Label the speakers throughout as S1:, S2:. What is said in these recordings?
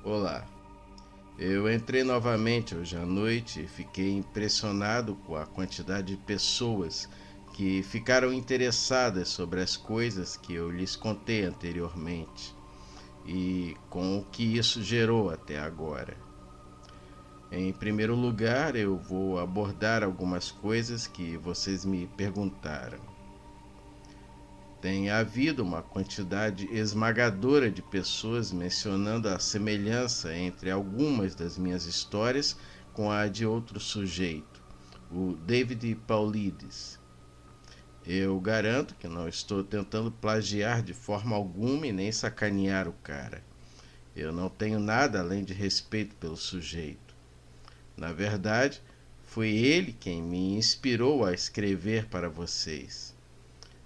S1: Olá, eu entrei novamente hoje à noite e fiquei impressionado com a quantidade de pessoas que ficaram interessadas sobre as coisas que eu lhes contei anteriormente e com o que isso gerou até agora. Em primeiro lugar, eu vou abordar algumas coisas que vocês me perguntaram. Tem havido uma quantidade esmagadora de pessoas mencionando a semelhança entre algumas das minhas histórias com a de outro sujeito, o David Paulides. Eu garanto que não estou tentando plagiar de forma alguma e nem sacanear o cara. Eu não tenho nada além de respeito pelo sujeito. Na verdade, foi ele quem me inspirou a escrever para vocês,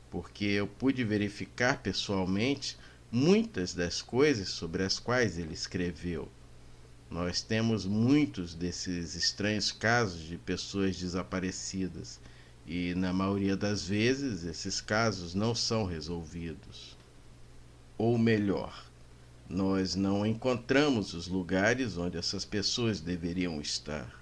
S1: porque eu pude verificar pessoalmente muitas das coisas sobre as quais ele escreveu. Nós temos muitos desses estranhos casos de pessoas desaparecidas e, na maioria das vezes, esses casos não são resolvidos. Ou melhor, nós não encontramos os lugares onde essas pessoas deveriam estar.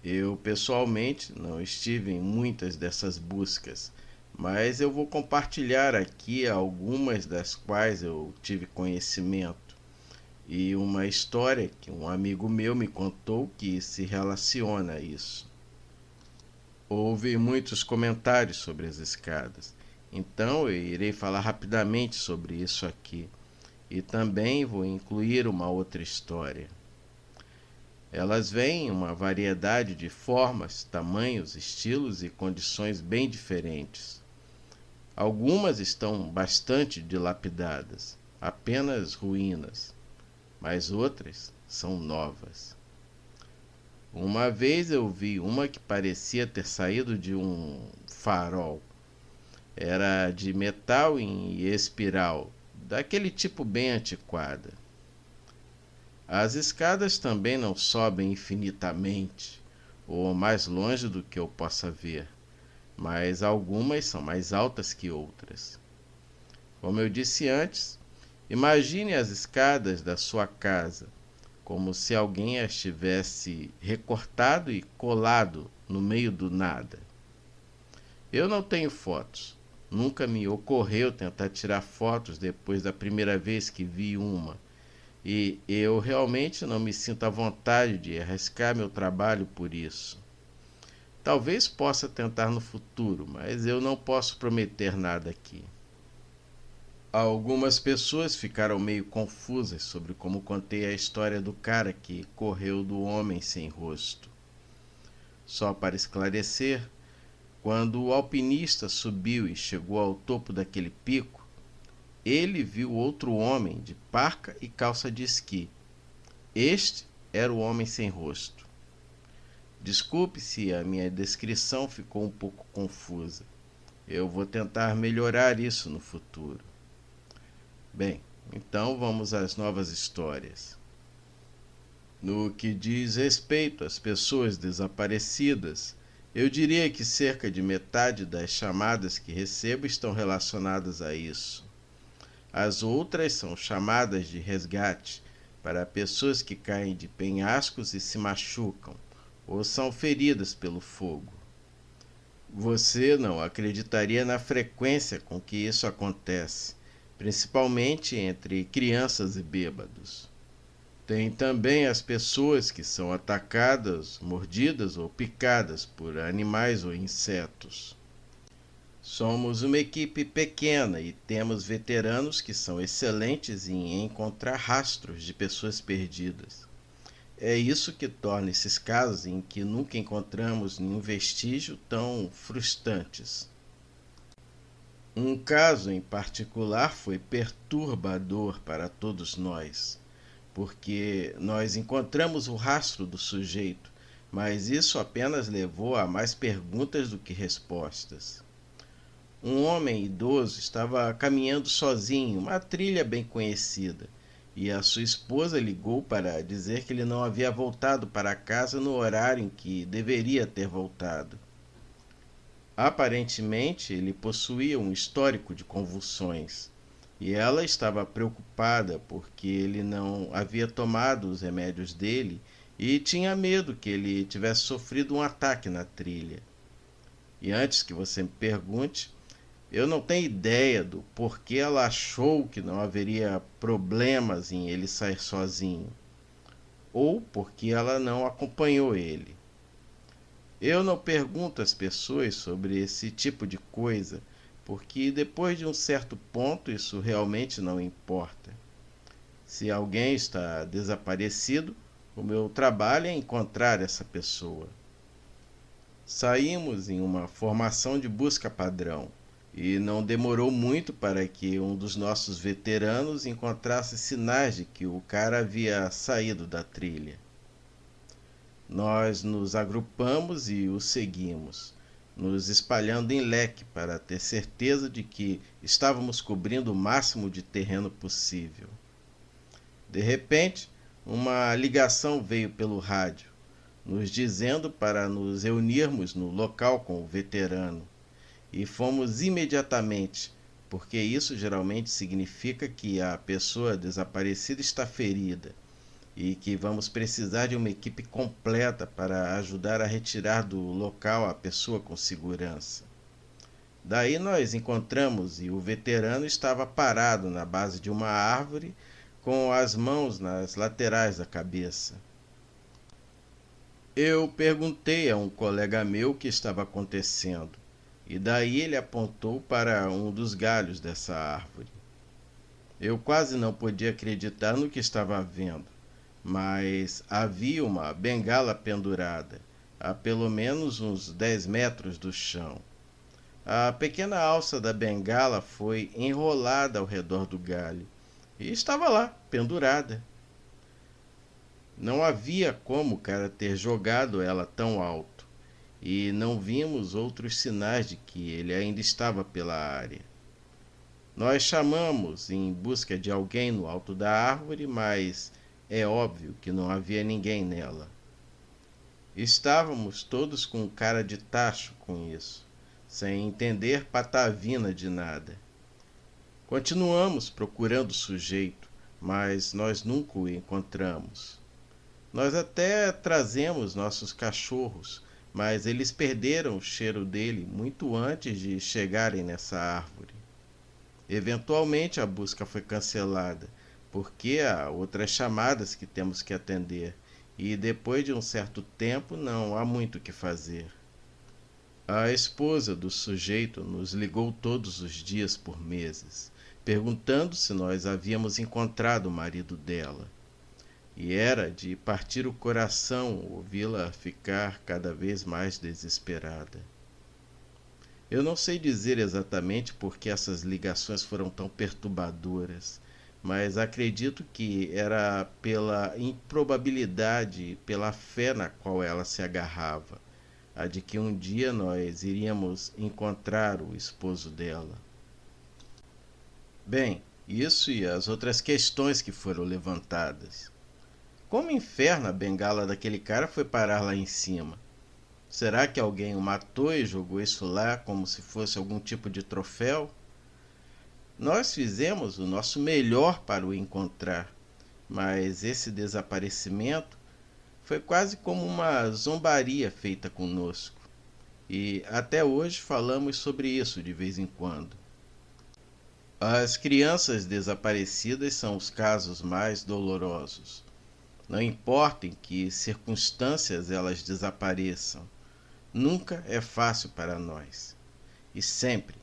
S1: Eu, pessoalmente, não estive em muitas dessas buscas, mas eu vou compartilhar aqui algumas das quais eu tive conhecimento e uma história que um amigo meu me contou que se relaciona a isso. Houve muitos comentários sobre as escadas, então eu irei falar rapidamente sobre isso aqui e também vou incluir uma outra história. Elas vêm em uma variedade de formas, tamanhos, estilos e condições bem diferentes. Algumas estão bastante dilapidadas, apenas ruínas, mas outras são novas. Uma vez eu vi uma que parecia ter saído de um farol. Era de metal em espiral, daquele tipo bem antiquada. As escadas também não sobem infinitamente, ou mais longe do que eu possa ver, mas algumas são mais altas que outras. Como eu disse antes, imagine as escadas da sua casa, como se alguém as tivesse recortado e colado no meio do nada. Eu não tenho fotos. Nunca me ocorreu tentar tirar fotos depois da primeira vez que vi uma. E eu realmente não me sinto à vontade de arriscar meu trabalho por isso. Talvez possa tentar no futuro, mas eu não posso prometer nada aqui. Algumas pessoas ficaram meio confusas sobre como contei a história do cara que correu do homem sem rosto. Só para esclarecer, quando o alpinista subiu e chegou ao topo daquele pico, ele viu outro homem de parca e calça de esqui. Este era o homem sem rosto. Desculpe se a minha descrição ficou um pouco confusa. Eu vou tentar melhorar isso no futuro. Bem, então vamos às novas histórias. No que diz respeito às pessoas desaparecidas, eu diria que cerca de metade das chamadas que recebo estão relacionadas a isso. As outras são chamadas de resgate para pessoas que caem de penhascos e se machucam, ou são feridas pelo fogo. Você não acreditaria na frequência com que isso acontece, principalmente entre crianças e bêbados. Tem também as pessoas que são atacadas, mordidas ou picadas por animais ou insetos. Somos uma equipe pequena e temos veteranos que são excelentes em encontrar rastros de pessoas perdidas. É isso que torna esses casos em que nunca encontramos nenhum vestígio tão frustrantes. Um caso em particular foi perturbador para todos nós, porque nós encontramos o rastro do sujeito, mas isso apenas levou a mais perguntas do que respostas. Um homem idoso estava caminhando sozinho em uma trilha bem conhecida, e a sua esposa ligou para dizer que ele não havia voltado para casa no horário em que deveria ter voltado. Aparentemente, ele possuía um histórico de convulsões, e ela estava preocupada porque ele não havia tomado os remédios dele e tinha medo que ele tivesse sofrido um ataque na trilha. E antes que você me pergunte, eu não tenho ideia do porquê ela achou que não haveria problemas em ele sair sozinho, ou porque ela não acompanhou ele. Eu não pergunto às pessoas sobre esse tipo de coisa, porque depois de um certo ponto isso realmente não importa. Se alguém está desaparecido, o meu trabalho é encontrar essa pessoa. Saímos em uma formação de busca padrão e não demorou muito para que um dos nossos veteranos encontrasse sinais de que o cara havia saído da trilha. Nós nos agrupamos e o seguimos, nos espalhando em leque para ter certeza de que estávamos cobrindo o máximo de terreno possível. De repente, uma ligação veio pelo rádio, nos dizendo para nos reunirmos no local com o veterano. E fomos imediatamente, porque isso geralmente significa que a pessoa desaparecida está ferida e que vamos precisar de uma equipe completa para ajudar a retirar do local a pessoa com segurança. Daí nós encontramos e o veterano estava parado na base de uma árvore com as mãos nas laterais da cabeça. Eu perguntei a um colega meu o que estava acontecendo, e daí ele apontou para um dos galhos dessa árvore. Eu quase não podia acreditar no que estava vendo, mas havia uma bengala pendurada, a pelo menos uns 10 metros do chão. A pequena alça da bengala foi enrolada ao redor do galho e estava lá, pendurada. Não havia como o cara ter jogado ela tão alto, e não vimos outros sinais de que ele ainda estava pela área. Nós chamamos em busca de alguém no alto da árvore, mas é óbvio que não havia ninguém nela. Estávamos todos com cara de tacho com isso, sem entender patavina de nada. Continuamos procurando o sujeito, mas nós nunca o encontramos. Nós até trazemos nossos cachorros, mas eles perderam o cheiro dele muito antes de chegarem nessa árvore. Eventualmente a busca foi cancelada, porque há outras chamadas que temos que atender, e depois de um certo tempo não há muito o que fazer. A esposa do sujeito nos ligou todos os dias por meses, perguntando se nós havíamos encontrado o marido dela. E era de partir o coração ouvi-la ficar cada vez mais desesperada. Eu não sei dizer exatamente por que essas ligações foram tão perturbadoras, mas acredito que era pela improbabilidade e pela fé na qual ela se agarrava, a de que um dia nós iríamos encontrar o esposo dela. Bem, isso e as outras questões que foram levantadas. Como inferno a bengala daquele cara foi parar lá em cima? Será que alguém o matou e jogou isso lá como se fosse algum tipo de troféu? Nós fizemos o nosso melhor para o encontrar, mas esse desaparecimento foi quase como uma zombaria feita conosco. E até hoje falamos sobre isso de vez em quando. As crianças desaparecidas são os casos mais dolorosos. Não importa em que circunstâncias elas desapareçam, nunca é fácil para nós. E sempre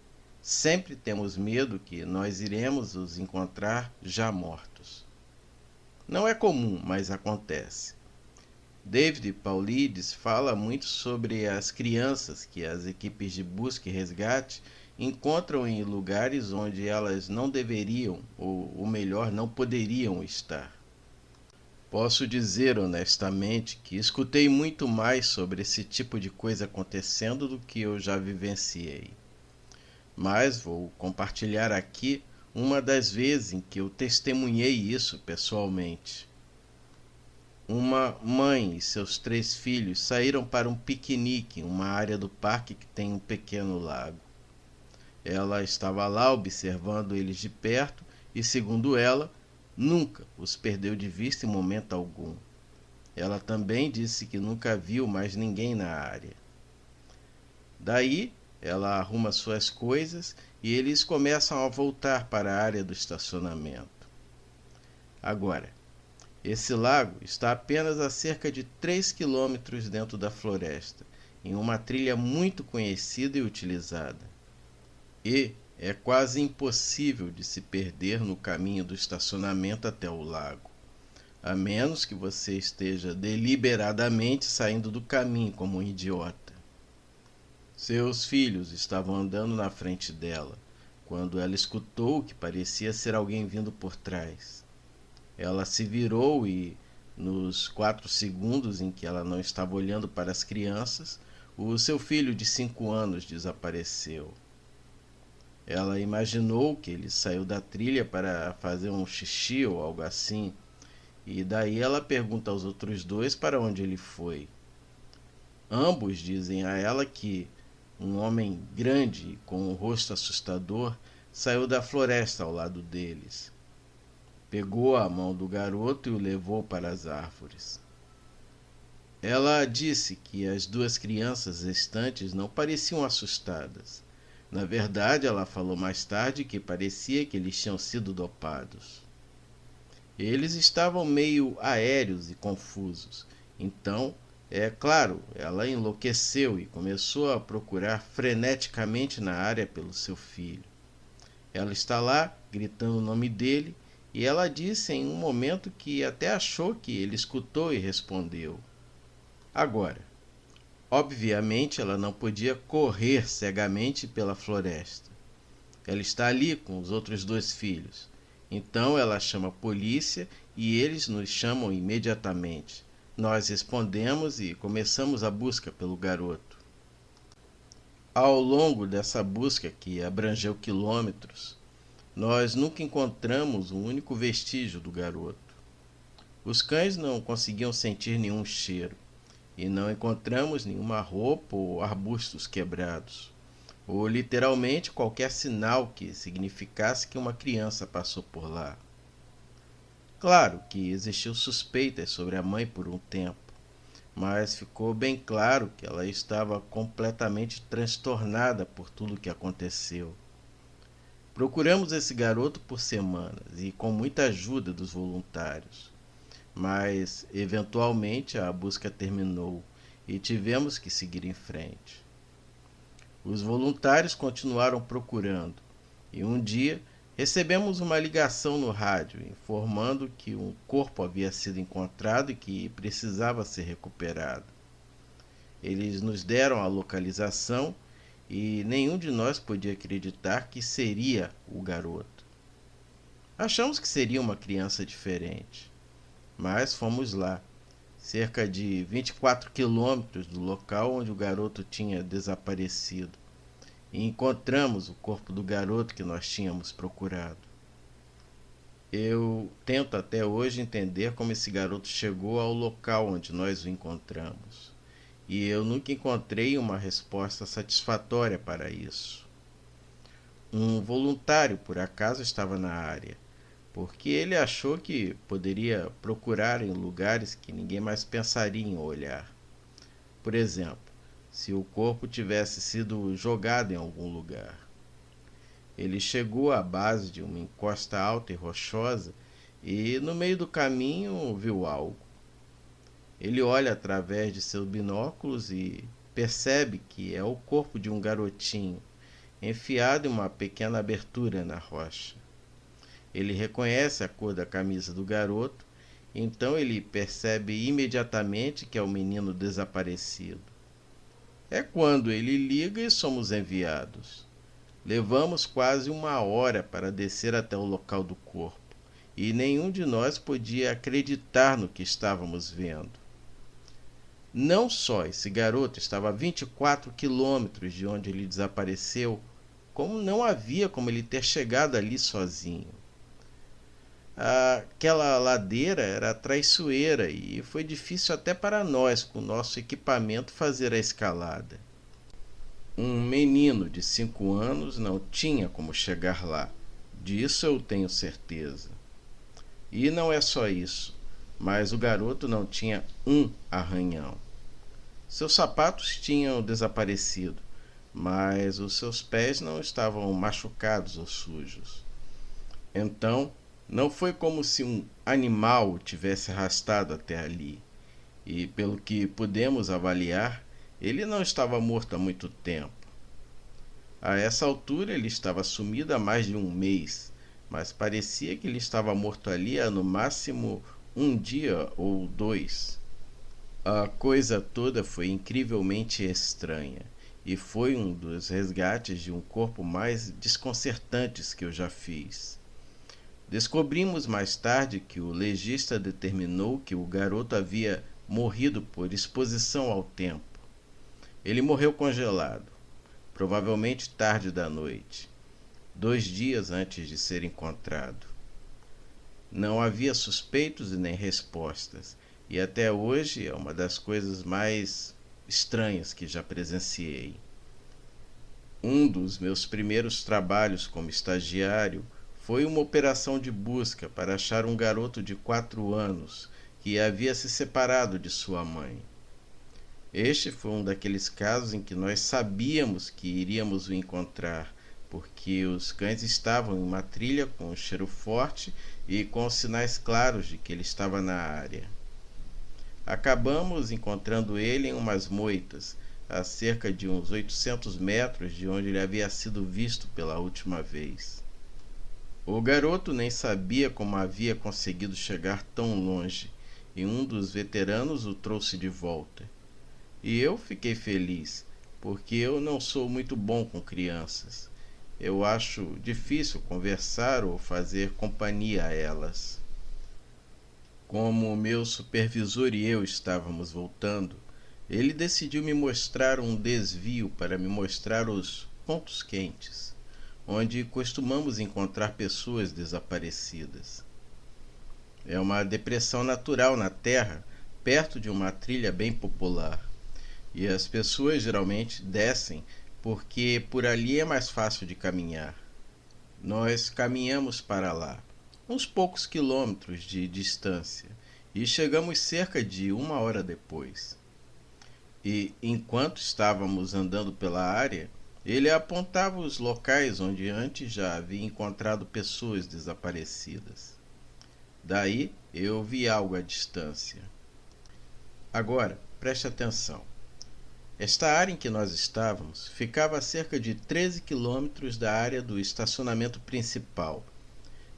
S1: temos medo que nós iremos os encontrar já mortos. Não é comum, mas acontece. David Paulides fala muito sobre as crianças que as equipes de busca e resgate encontram em lugares onde elas não deveriam, ou melhor, não poderiam estar. Posso dizer honestamente que escutei muito mais sobre esse tipo de coisa acontecendo do que eu já vivenciei. Mas vou compartilhar aqui uma das vezes em que eu testemunhei isso pessoalmente. Uma mãe e seus 3 filhos saíram para um piquenique em uma área do parque que tem um pequeno lago. Ela estava lá observando eles de perto e, segundo ela, nunca os perdeu de vista em momento algum. Ela também disse que nunca viu mais ninguém na área. Daí, ela arruma suas coisas e eles começam a voltar para a área do estacionamento. Agora, esse lago está apenas a cerca de 3 quilômetros dentro da floresta, em uma trilha muito conhecida e utilizada. E é quase impossível de se perder no caminho do estacionamento até o lago, a menos que você esteja deliberadamente saindo do caminho como um idiota. Seus filhos estavam andando na frente dela, quando ela escutou o que parecia ser alguém vindo por trás. Ela se virou e, nos 4 segundos em que ela não estava olhando para as crianças, o seu filho de 5 anos desapareceu. Ela imaginou que ele saiu da trilha para fazer um xixi ou algo assim, e daí ela pergunta aos outros dois para onde ele foi. Ambos dizem a ela que um homem grande com um rosto assustador saiu da floresta ao lado deles. Pegou a mão do garoto e o levou para as árvores. Ela disse que as 2 crianças restantes não pareciam assustadas. Na verdade, ela falou mais tarde que parecia que eles tinham sido dopados. Eles estavam meio aéreos e confusos. Então, é claro, ela enlouqueceu e começou a procurar freneticamente na área pelo seu filho. Ela está lá, gritando o nome dele, e ela disse em um momento que até achou que ele escutou e respondeu. Agora, obviamente ela não podia correr cegamente pela floresta. Ela está ali com os outros 2 filhos. Então ela chama a polícia e eles nos chamam imediatamente. Nós respondemos e começamos a busca pelo garoto. Ao longo dessa busca, que abrangeu quilômetros, nós nunca encontramos um único vestígio do garoto. Os cães não conseguiam sentir nenhum cheiro e não encontramos nenhuma roupa ou arbustos quebrados, ou literalmente qualquer sinal que significasse que uma criança passou por lá. Claro que existiu suspeitas sobre a mãe por um tempo, mas ficou bem claro que ela estava completamente transtornada por tudo o que aconteceu. Procuramos esse garoto por semanas e com muita ajuda dos voluntários, mas eventualmente a busca terminou e tivemos que seguir em frente. Os voluntários continuaram procurando e um dia recebemos uma ligação no rádio informando que um corpo havia sido encontrado e que precisava ser recuperado. Eles nos deram a localização e nenhum de nós podia acreditar que seria o garoto. Achamos que seria uma criança diferente, mas fomos lá, cerca de 24 quilômetros do local onde o garoto tinha desaparecido, e encontramos o corpo do garoto que nós tínhamos procurado. Eu tento até hoje entender como esse garoto chegou ao local onde nós o encontramos. E eu nunca encontrei uma resposta satisfatória para isso. Um voluntário, por acaso, estava na área, porque ele achou que poderia procurar em lugares que ninguém mais pensaria em olhar. Por exemplo, se o corpo tivesse sido jogado em algum lugar. Ele chegou à base de uma encosta alta e rochosa e, no meio do caminho, viu algo. Ele olha através de seus binóculos e percebe que é o corpo de um garotinho, enfiado em uma pequena abertura na rocha. Ele reconhece a cor da camisa do garoto, então ele percebe imediatamente que é o menino desaparecido. É quando ele liga e somos enviados. Levamos quase 1 hora para descer até o local do corpo, e nenhum de nós podia acreditar no que estávamos vendo. Não só esse garoto estava a 24 quilômetros de onde ele desapareceu, como não havia como ele ter chegado ali sozinho. Aquela ladeira era traiçoeira e foi difícil até para nós, com nosso equipamento, fazer a escalada. Um menino de 5 anos não tinha como chegar lá. Disso eu tenho certeza. E não é só isso, mas o garoto não tinha um arranhão. Seus sapatos tinham desaparecido, mas os seus pés não estavam machucados ou sujos. Então, não foi como se um animal o tivesse arrastado até ali. E, pelo que pudemos avaliar, ele não estava morto há muito tempo. A essa altura, ele estava sumido há mais de um mês, mas parecia que ele estava morto ali há no máximo um dia ou dois. A coisa toda foi incrivelmente estranha e foi um dos resgates de um corpo mais desconcertantes que eu já fiz. Descobrimos mais tarde que o legista determinou que o garoto havia morrido por exposição ao tempo. Ele morreu congelado, provavelmente tarde da noite, 2 dias antes de ser encontrado. Não havia suspeitos e nem respostas, e até hoje é uma das coisas mais estranhas que já presenciei. Um dos meus primeiros trabalhos como estagiário foi uma operação de busca para achar um garoto de 4 anos que havia se separado de sua mãe. Este foi um daqueles casos em que nós sabíamos que iríamos o encontrar, porque os cães estavam em uma trilha com um cheiro forte e com sinais claros de que ele estava na área. Acabamos encontrando ele em umas moitas, a cerca de uns 800 metros de onde ele havia sido visto pela última vez. O garoto nem sabia como havia conseguido chegar tão longe, e um dos veteranos o trouxe de volta. E eu fiquei feliz, porque eu não sou muito bom com crianças. Eu acho difícil conversar ou fazer companhia a elas. Como o meu supervisor e eu estávamos voltando, ele decidiu me mostrar um desvio para me mostrar os pontos quentes, onde costumamos encontrar pessoas desaparecidas. É uma depressão natural na Terra, perto de uma trilha bem popular. E as pessoas geralmente descem porque por ali é mais fácil de caminhar. Nós caminhamos para lá, uns poucos quilômetros de distância, e chegamos cerca de 1 hora depois. E enquanto estávamos andando pela área, ele apontava os locais onde antes já havia encontrado pessoas desaparecidas. Daí eu vi algo à distância. Agora, preste atenção. Esta área em que nós estávamos ficava a cerca de 13 quilômetros da área do estacionamento principal.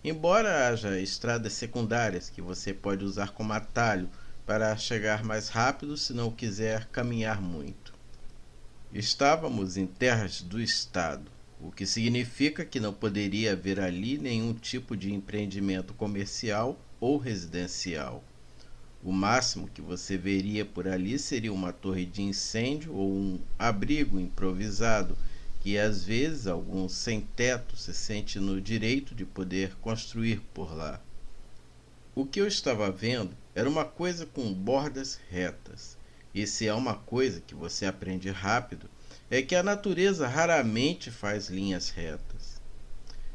S1: Embora haja estradas secundárias que você pode usar como atalho para chegar mais rápido se não quiser caminhar muito. Estávamos em terras do Estado, o que significa que não poderia haver ali nenhum tipo de empreendimento comercial ou residencial. O máximo que você veria por ali seria uma torre de incêndio ou um abrigo improvisado, que às vezes algum sem-teto se sente no direito de poder construir por lá. O que eu estava vendo era uma coisa com bordas retas. E se é uma coisa que você aprende rápido, é que a natureza raramente faz linhas retas.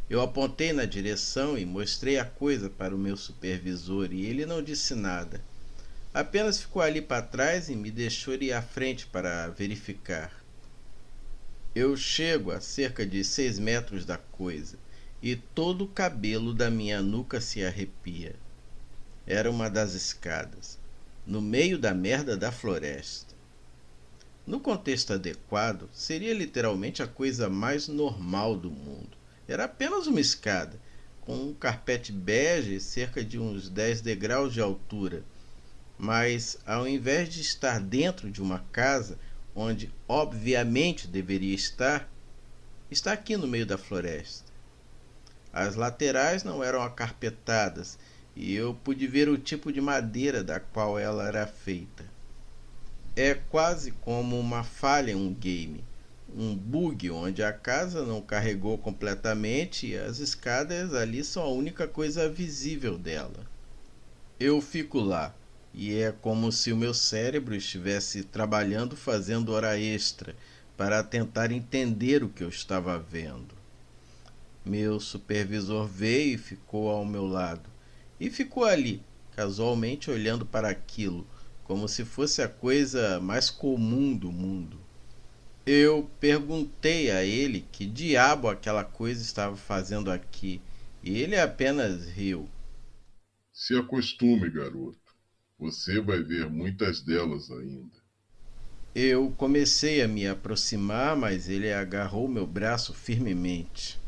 S1: Eu apontei na direção e mostrei a coisa para o meu supervisor e ele não disse nada. Apenas ficou ali para trás e me deixou ir à frente para verificar. Eu chego a cerca de 6 metros da coisa e todo o cabelo da minha nuca se arrepia. Era uma das escadas, no meio da merda da floresta. No contexto adequado, seria literalmente a coisa mais normal do mundo. Era apenas uma escada, com um carpete bege e cerca de uns 10 degraus de altura. Mas, ao invés de estar dentro de uma casa, onde obviamente deveria estar, está aqui no meio da floresta. As laterais não eram acarpetadas e eu pude ver o tipo de madeira da qual ela era feita. É quase como uma falha em um game, um bug onde a casa não carregou completamente e as escadas ali são a única coisa visível dela. Eu fico lá e é como se o meu cérebro estivesse trabalhando fazendo hora extra para tentar entender o que eu estava vendo. Meu supervisor veio e ficou ao meu lado. E ficou ali, casualmente olhando para aquilo, como se fosse a coisa mais comum do mundo. Eu perguntei a ele que diabo aquela coisa estava fazendo aqui, e ele apenas riu.
S2: Se acostume, garoto. Você vai ver muitas delas ainda.
S1: Eu comecei a me aproximar, mas ele agarrou meu braço firmemente.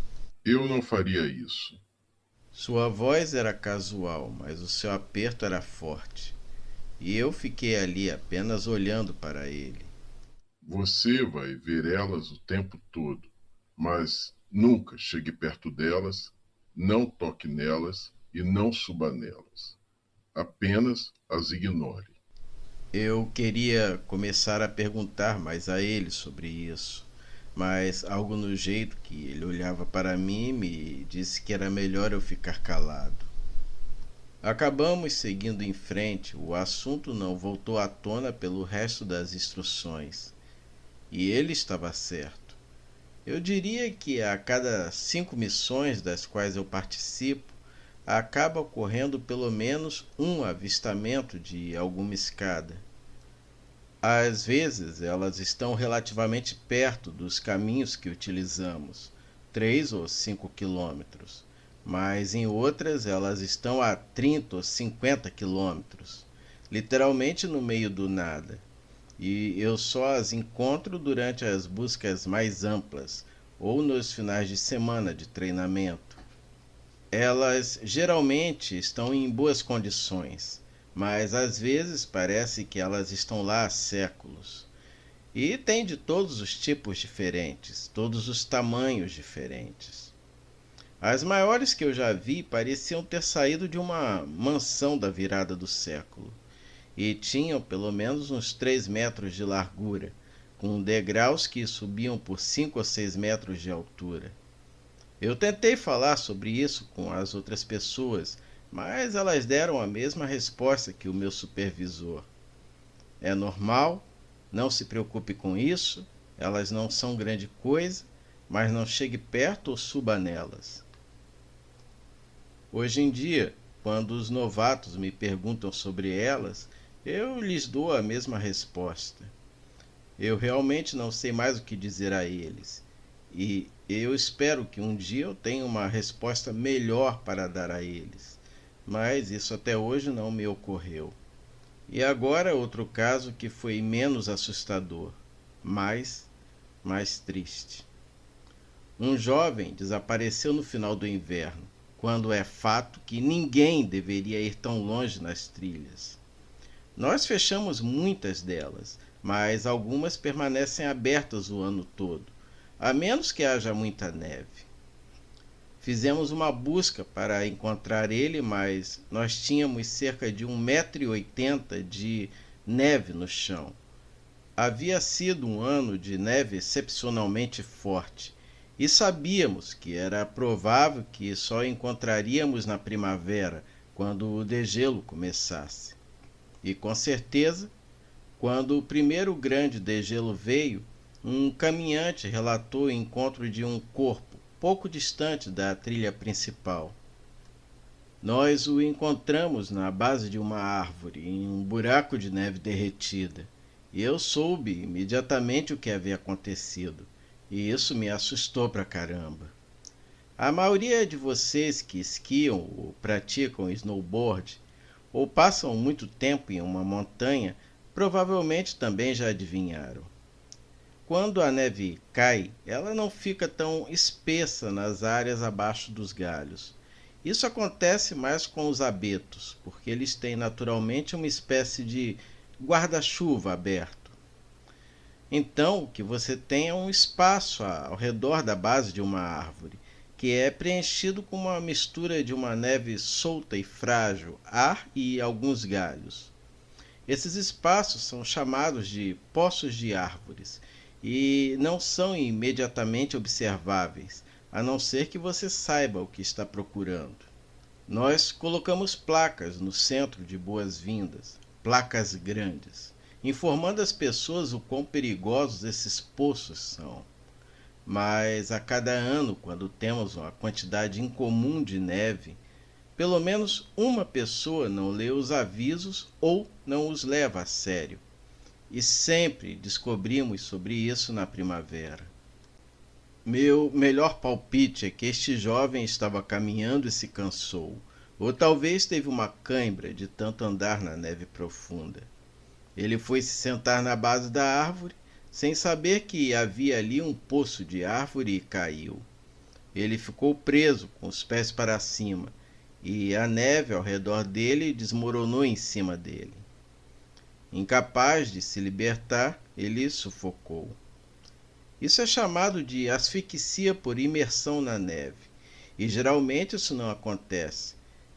S2: Eu não faria isso.
S1: Sua voz era casual, mas o seu aperto era forte. E eu fiquei ali apenas olhando para ele.
S2: Você vai ver elas o tempo todo, mas nunca chegue perto delas, não toque nelas e não suba nelas. Apenas as ignore.
S1: Eu queria começar a perguntar mais a ele sobre isso, mas algo no jeito que ele olhava para mim me disse que era melhor eu ficar calado. Acabamos seguindo em frente, o assunto não voltou à tona pelo resto das instruções. E ele estava certo. Eu diria que a cada 5 missões das quais eu participo, acaba ocorrendo pelo menos um avistamento de alguma escada. Às vezes, elas estão relativamente perto dos caminhos que utilizamos, 3 ou 5 quilômetros, mas em outras elas estão a 30 ou 50 quilômetros, literalmente no meio do nada. E eu só as encontro durante as buscas mais amplas ou nos finais de semana de treinamento. Elas geralmente estão em boas condições, mas às vezes parece que elas estão lá há séculos. E tem de todos os tipos diferentes, todos os tamanhos diferentes. As maiores que eu já vi pareciam ter saído de uma mansão da virada do século e tinham pelo menos uns 3 metros de largura, com degraus que subiam por 5 ou 6 metros de altura. Eu tentei falar sobre isso com as outras pessoas, mas elas deram a mesma resposta que o meu supervisor. É normal, não se preocupe com isso, elas não são grande coisa, mas não chegue perto ou suba nelas. Hoje em dia, quando os novatos me perguntam sobre elas, eu lhes dou a mesma resposta. Eu realmente não sei mais o que dizer a eles. E eu espero que um dia eu tenha uma resposta melhor para dar a eles. Mas isso até hoje não me ocorreu. E agora outro caso que foi menos assustador, mas mais triste. Um jovem desapareceu no final do inverno, quando é fato que ninguém deveria ir tão longe nas trilhas. Nós fechamos muitas delas, mas algumas permanecem abertas o ano todo, a menos que haja muita neve. Fizemos uma busca para encontrar ele, mas nós tínhamos cerca de 1,80 m de neve no chão. Havia sido um ano de neve excepcionalmente forte, e sabíamos que era provável que só encontraríamos na primavera, quando o degelo começasse. E com certeza, quando o primeiro grande degelo veio, um caminhante relatou o encontro de um corpo pouco distante da trilha principal. Nós o encontramos na base de uma árvore, em um buraco de neve derretida, e eu soube imediatamente o que havia acontecido, e isso me assustou pra caramba. A maioria de vocês que esquiam ou praticam snowboard ou passam muito tempo em uma montanha, provavelmente também já adivinharam. Quando a neve cai, ela não fica tão espessa nas áreas abaixo dos galhos. Isso acontece mais com os abetos, porque eles têm naturalmente uma espécie de guarda-chuva aberto. Então, o que você tem é um espaço ao redor da base de uma árvore, que é preenchido com uma mistura de uma neve solta e frágil, ar e alguns galhos. Esses espaços são chamados de poços de árvores e não são imediatamente observáveis, a não ser que você saiba o que está procurando. Nós colocamos placas no centro de boas-vindas, placas grandes, informando as pessoas o quão perigosos esses poços são. Mas a cada ano, quando temos uma quantidade incomum de neve, pelo menos uma pessoa não lê os avisos ou não os leva a sério. E sempre descobrimos sobre isso na primavera. Meu melhor palpite é que este jovem estava caminhando e se cansou, ou talvez teve uma cãibra de tanto andar na neve profunda. Ele foi se sentar na base da árvore, sem saber que havia ali um poço de árvore, e caiu. Ele ficou preso, com os pés para cima, e a neve ao redor dele desmoronou em cima dele. Incapaz de se libertar, ele sufocou. Isso é chamado de asfixia por imersão na neve, e geralmente isso não acontece,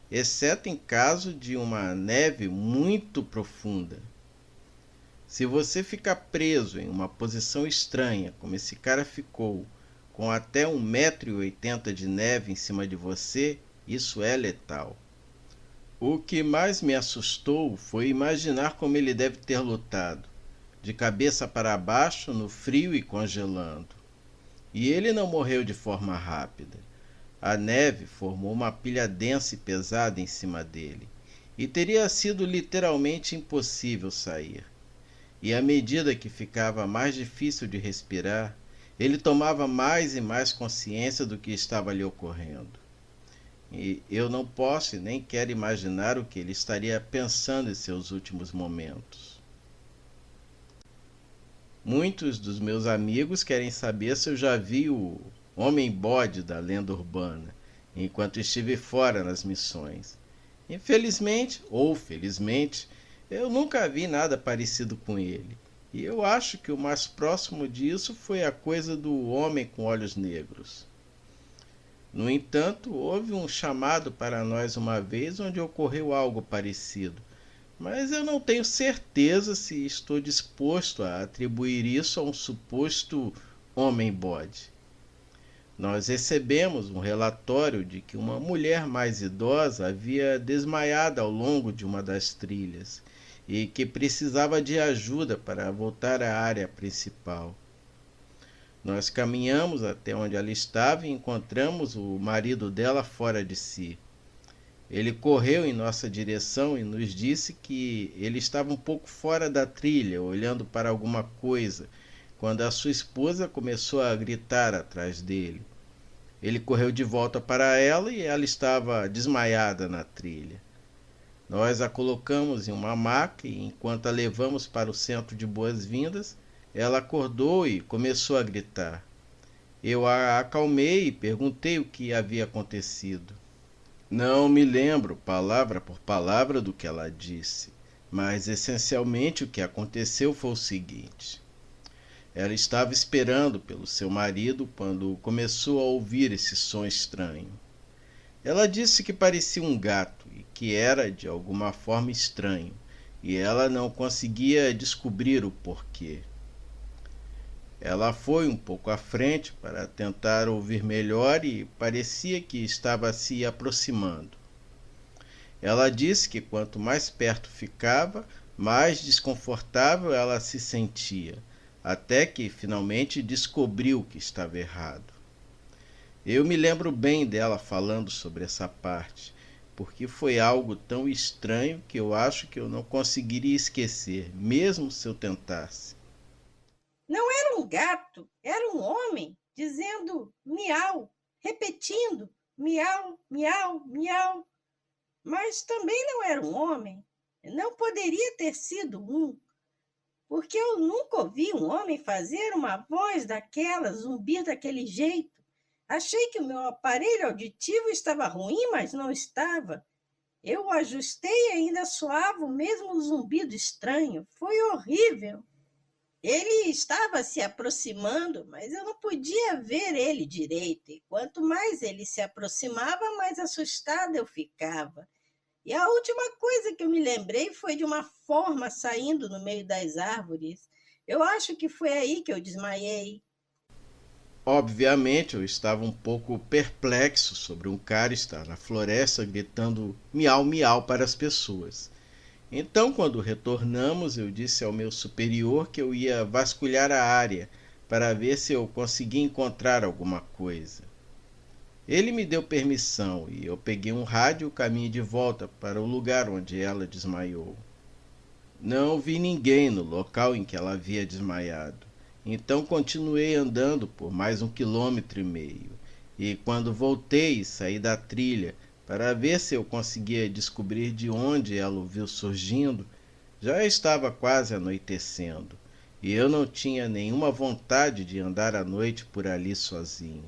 S1: exceto em caso de uma neve muito profunda. Se você ficar preso em uma posição estranha, como esse cara ficou, com até 1,80 m de neve em cima de você, isso é letal. O que mais me assustou foi imaginar como ele deve ter lutado, de cabeça para baixo, no frio e congelando. E ele não morreu de forma rápida. A neve formou uma pilha densa e pesada em cima dele, e teria sido literalmente impossível sair. E à medida que ficava mais difícil de respirar, ele tomava mais e mais consciência do que estava lhe ocorrendo. E eu não posso e nem quero imaginar o que ele estaria pensando em seus últimos momentos. Muitos dos meus amigos querem saber se eu já vi o Homem-Bode da lenda urbana, enquanto estive fora nas missões. Infelizmente, ou felizmente, eu nunca vi nada parecido com ele. E eu acho que o mais próximo disso foi a coisa do homem com olhos negros. No entanto, houve um chamado para nós uma vez onde ocorreu algo parecido, mas eu não tenho certeza se estou disposto a atribuir isso a um suposto homem-bode. Nós recebemos um relatório de que uma mulher mais idosa havia desmaiado ao longo de uma das trilhas e que precisava de ajuda para voltar à área principal. Nós caminhamos até onde ela estava e encontramos o marido dela fora de si. Ele correu em nossa direção e nos disse que ele estava um pouco fora da trilha, olhando para alguma coisa, quando a sua esposa começou a gritar atrás dele. Ele correu de volta para ela e ela estava desmaiada na trilha. Nós a colocamos em uma maca e, enquanto a levamos para o centro de boas-vindas, ela acordou e começou a gritar. Eu a acalmei e perguntei o que havia acontecido. Não me lembro palavra por palavra do que ela disse, mas essencialmente o que aconteceu foi o seguinte. Ela estava esperando pelo seu marido quando começou a ouvir esse som estranho. Ela disse que parecia um gato e que era de alguma forma estranho, e ela não conseguia descobrir o porquê. Ela foi um pouco à frente para tentar ouvir melhor e parecia que estava se aproximando. Ela disse que quanto mais perto ficava, mais desconfortável ela se sentia, até que finalmente descobriu que estava errado. Eu me lembro bem dela falando sobre essa parte, porque foi algo tão estranho que eu acho que eu não conseguiria esquecer, mesmo se eu tentasse.
S3: Não era um gato, era um homem dizendo miau, repetindo miau, miau, miau. Mas também não era um homem. Não poderia ter sido um, porque eu nunca ouvi um homem fazer uma voz daquela, zumbir daquele jeito. Achei que o meu aparelho auditivo estava ruim, mas não estava. Eu o ajustei e ainda soava o mesmo zumbido estranho. Foi horrível. Ele estava se aproximando, mas eu não podia ver ele direito. E quanto mais ele se aproximava, mais assustada eu ficava. E a última coisa que eu me lembrei foi de uma forma saindo no meio das árvores. Eu acho que foi aí que eu desmaiei.
S1: Obviamente, eu estava um pouco perplexo sobre um cara estar na floresta gritando miau miau para as pessoas. Então, quando retornamos, eu disse ao meu superior que eu ia vasculhar a área para ver se eu conseguia encontrar alguma coisa. Ele me deu permissão e eu peguei um rádio e caminhei de volta para o lugar onde ela desmaiou. Não vi ninguém no local em que ela havia desmaiado. Então continuei andando por mais 1,5 km e quando voltei e saí da trilha para ver se eu conseguia descobrir de onde ela o viu surgindo, já estava quase anoitecendo e eu não tinha nenhuma vontade de andar à noite por ali sozinho.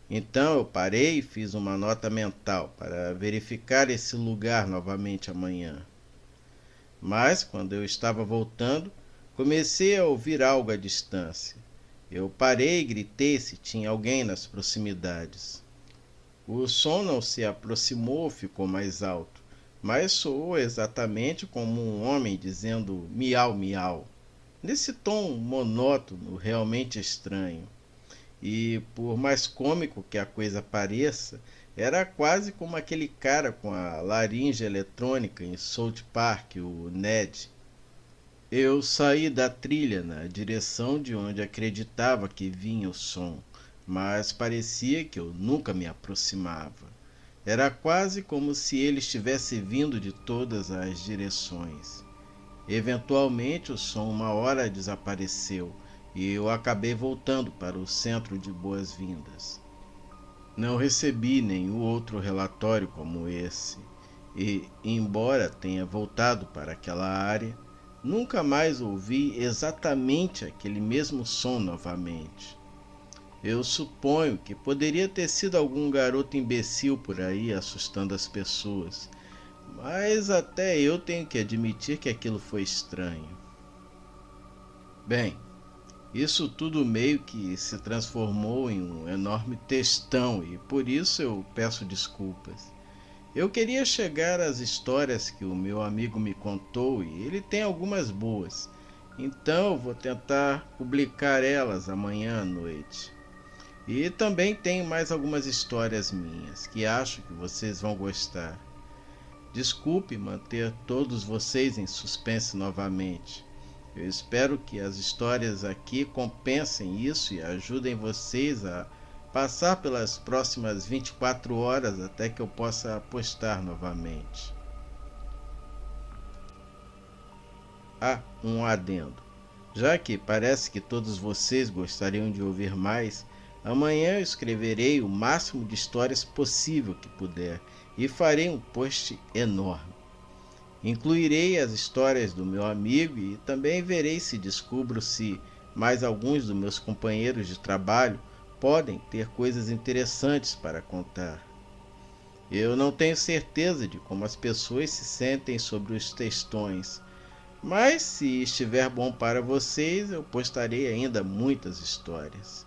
S1: Então eu parei e fiz uma nota mental para verificar esse lugar novamente amanhã. Mas, quando eu estava voltando, comecei a ouvir algo à distância. Eu parei e gritei se tinha alguém nas proximidades. O som não se aproximou, ficou mais alto, mas soou exatamente como um homem dizendo miau, miau, nesse tom monótono realmente estranho. E, por mais cômico que a coisa pareça, era quase como aquele cara com a laringe eletrônica em South Park, o Ned. Eu saí da trilha na direção de onde acreditava que vinha o som, mas parecia que eu nunca me aproximava. Era quase como se ele estivesse vindo de todas as direções. Eventualmente o som uma hora desapareceu e eu acabei voltando para o centro de boas-vindas. Não recebi nenhum outro relatório como esse e, embora tenha voltado para aquela área, nunca mais ouvi exatamente aquele mesmo som novamente. Eu suponho que poderia ter sido algum garoto imbecil por aí assustando as pessoas, mas até eu tenho que admitir que aquilo foi estranho. Bem, isso tudo meio que se transformou em um enorme textão e por isso eu peço desculpas. Eu queria chegar às histórias que o meu amigo me contou e ele tem algumas boas, então eu vou tentar publicar elas amanhã à noite. E também tenho mais algumas histórias minhas que acho que vocês vão gostar. Desculpe manter todos vocês em suspense novamente. Eu espero que as histórias aqui compensem isso e ajudem vocês a passar pelas próximas 24 horas até que eu possa postar novamente. Um adendo. Já que parece que todos vocês gostariam de ouvir mais, amanhã eu escreverei o máximo de histórias possível que puder e farei um post enorme. Incluirei as histórias do meu amigo e também verei se descubro se mais alguns dos meus companheiros de trabalho podem ter coisas interessantes para contar. Eu não tenho certeza de como as pessoas se sentem sobre os textões, mas se estiver bom para vocês, eu postarei ainda muitas histórias.